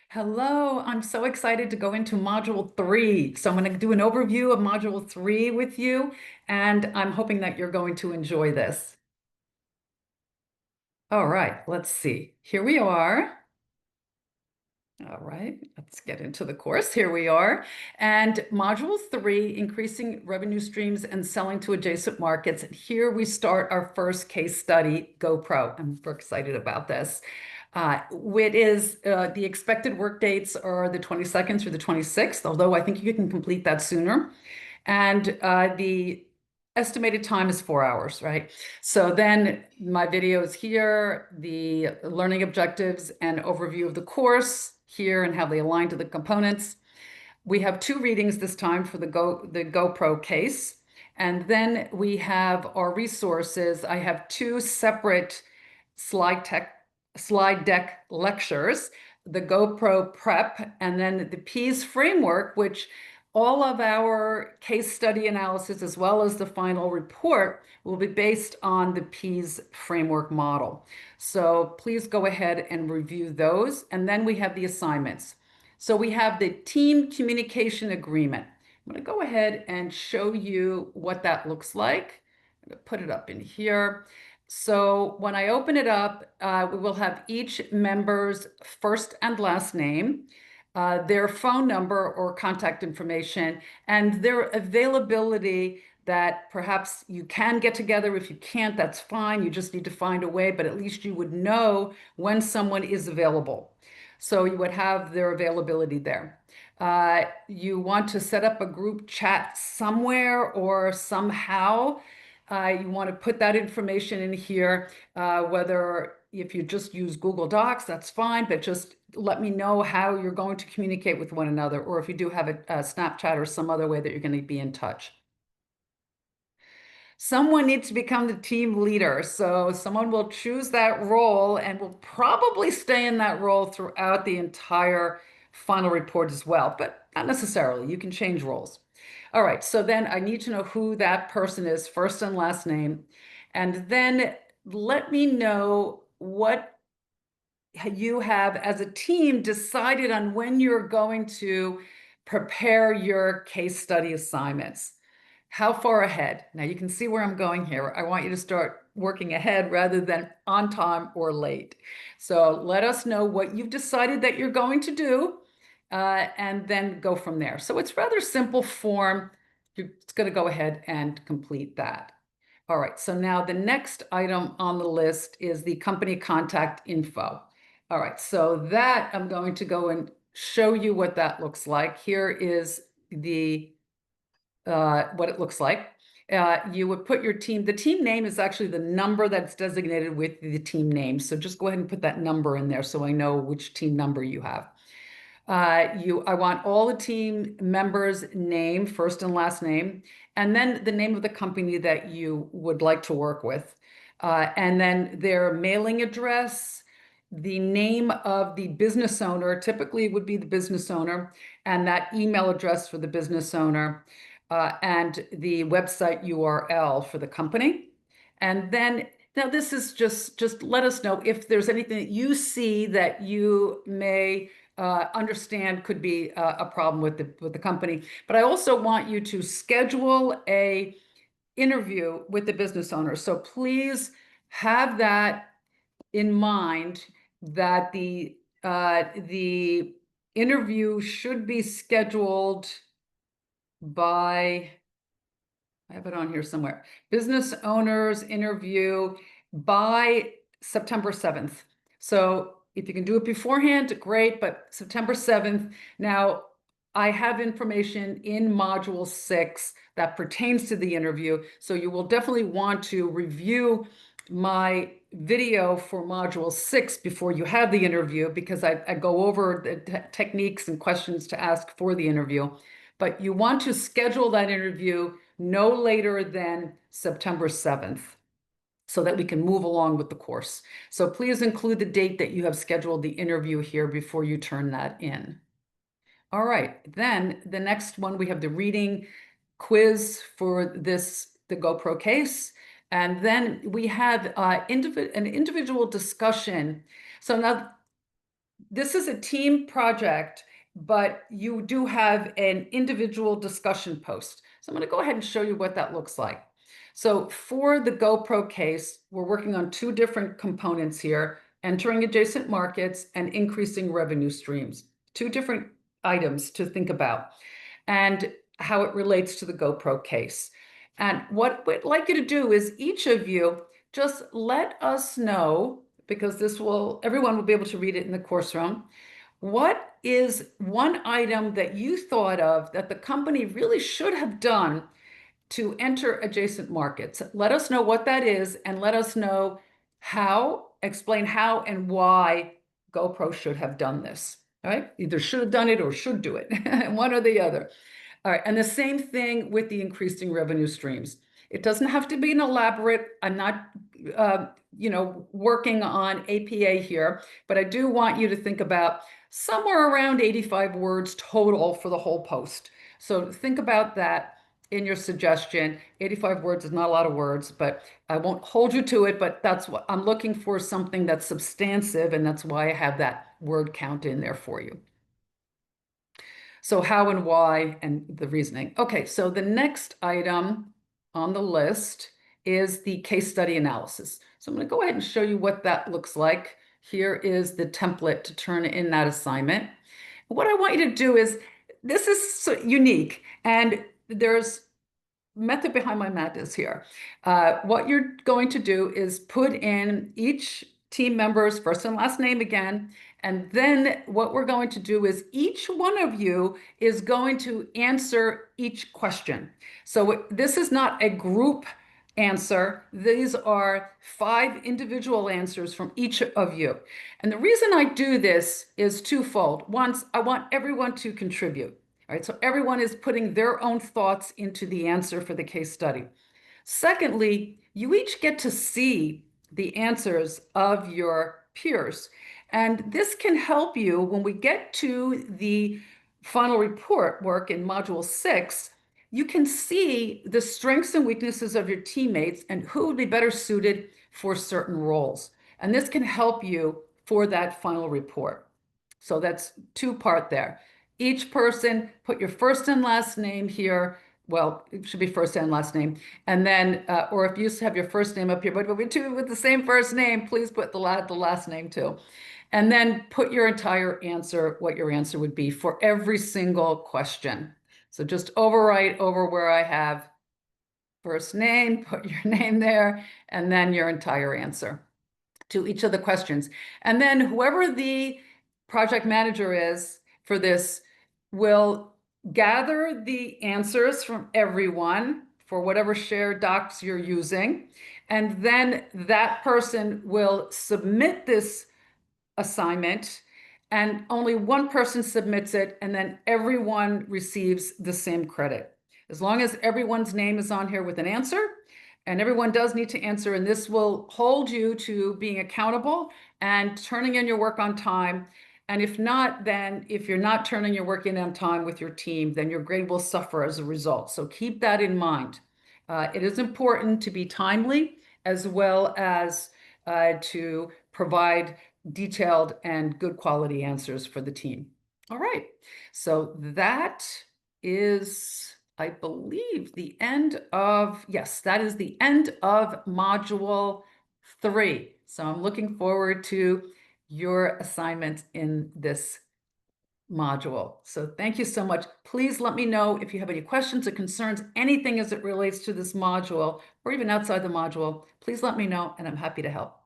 Hello, I'm so excited to go into Module 3. So I'm going to do an overview of Module 3 with you, and I'm hoping that you're going to enjoy this. All right, let's see. Here we are. All right, let's get into the course. Here we are. And Module 3, Increasing Revenue Streams and Selling to Adjacent Markets. And here we start our first case study, GoPro. I'm super excited about this. The expected work dates are the 22nd through the 26th, although I think you can complete that sooner. And the estimated time is 4 hours, right? So then my videos here, the learning objectives and overview of the course here and how they align to the components. We have two readings this time for the GoPro case. And then we have our resources. I have two separate slide deck lectures, the GoPro prep, and then the PEAS framework, which all of our case study analysis, as well as the final report, will be based on the PEAS framework model. So please go ahead and review those. And then we have the assignments. So we have the team communication agreement. I'm going to go ahead and show you what that looks like. I'm going to put it up in here. So when I open it up, we will have each member's first and last name, their phone number or contact information, and their availability that perhaps you can get together. If you can't, that's fine. You just need to find a way, but at least you would know when someone is available. So you would have their availability there. You want to set up a group chat somewhere or somehow. You want to put that information in here, whether if you just use Google Docs, that's fine, but just let me know how you're going to communicate with one another, or if you do have a Snapchat or some other way that you're going to be in touch. Someone needs to become the team leader. So someone will choose that role and will probably stay in that role throughout the entire final report as well, but not necessarily. You can change roles. All right, so then I need to know who that person is, first and last name. And then let me know what you have as a team decided on when you're going to prepare your case study assignments. How far ahead? Now you can see where I'm going here. I want you to start working ahead rather than on time or late. So let us know what you've decided that you're going to do, and then go from there. So it's rather simple form. You're just going to go ahead and complete that. All right, so now the next item on the list is the company contact info. All right, so that I'm going to go and show you what that looks like. Here is the what it looks like. You would put your team, the team name is actually the number that's designated with the team name. So just go ahead and put that number in there so I know which team number you have. I want all the team members' name, first and last name, and then the name of the company that you would like to work with. And then their mailing address, the name of the business owner, typically it would be the business owner, and that email address for the business owner, and the website URL for the company. And then now this is just let us know if there's anything that you see that you may understand could be a problem with the company. But I also want you to schedule a interview with the business owner. So please have that in mind that the interview should be scheduled by, I have it on here somewhere, business owners interview by September 7th. So if you can do it beforehand, great, but September 7th. Now, I have information in Module 6 that pertains to the interview, so you will definitely want to review my video for Module 6 before you have the interview, because I go over the techniques and questions to ask for the interview. But you want to schedule that interview no later than September 7th so that we can move along with the course. So please include the date that you have scheduled the interview here before you turn that in. All right, then the next one, we have the reading quiz for the GoPro case. And then we have an individual discussion. So now this is a team project, but you do have an individual discussion post. So I'm going to go ahead and show you what that looks like. So for the GoPro case, we're working on two different components here: entering adjacent markets and increasing revenue streams. Two different items to think about and how it relates to the GoPro case. And what we'd like you to do is each of you just let us know, because everyone will be able to read it in the course room. What is one item that you thought of that the company really should have done to enter adjacent markets? Let us know what that is and let us know explain how and why GoPro should have done this. All right, either should have done it or should do it, one or the other. All right, and the same thing with the increasing revenue streams. It doesn't have to be an elaborate, I'm not, working on APA here, but I do want you to think about somewhere around 85 words total for the whole post. So think about that in your suggestion. 85 words is not a lot of words, but I won't hold you to it, but that's what I'm looking for, something that's substantive, and that's why I have that word count in there for you. So how and why and the reasoning. Okay, so the next item on the list is the case study analysis. So I'm going to go ahead and show you what that looks like. Here is the template to turn in that assignment. What I want you to do is, this is so unique, and there's method behind my madness here. What you're going to do is put in each team member's first and last name again. And then what we're going to do is each one of you is going to answer each question. So this is not a group answer. These are 5 individual answers from each of you. And the reason I do this is twofold. One, I want everyone to contribute. All right, so everyone is putting their own thoughts into the answer for the case study. Secondly, you each get to see the answers of your peers. And this can help you when we get to the final report work in Module 6. You can see the strengths and weaknesses of your teammates and who would be better suited for certain roles. And this can help you for that final report. So that's 2-part there. Each person, put your first and last name here. Well, it should be first and last name. And then, or if you have your first name up here, but we two with the same first name, please put the last name too. And then put your entire answer, what your answer would be for every single question. So just overwrite over where I have first name, put your name there, and then your entire answer to each of the questions. And then whoever the project manager is for this will gather the answers from everyone for whatever shared docs you're using. And then that person will submit this assignment, and only one person submits it, and then everyone receives the same credit. As long as everyone's name is on here with an answer, and everyone does need to answer, and this will hold you to being accountable and turning in your work on time. And if not, then if you're not turning your work in on time with your team, then your grade will suffer as a result. So keep that in mind. It is important to be timely, as well as to provide detailed and good quality answers for the team. All right, so that is, I believe, the end of, yes, that is the end of Module 3. So I'm looking forward to your assignment in this module. So thank you so much. Please let me know if you have any questions or concerns, anything as it relates to this module, or even outside the module. Please let me know, and I'm happy to help.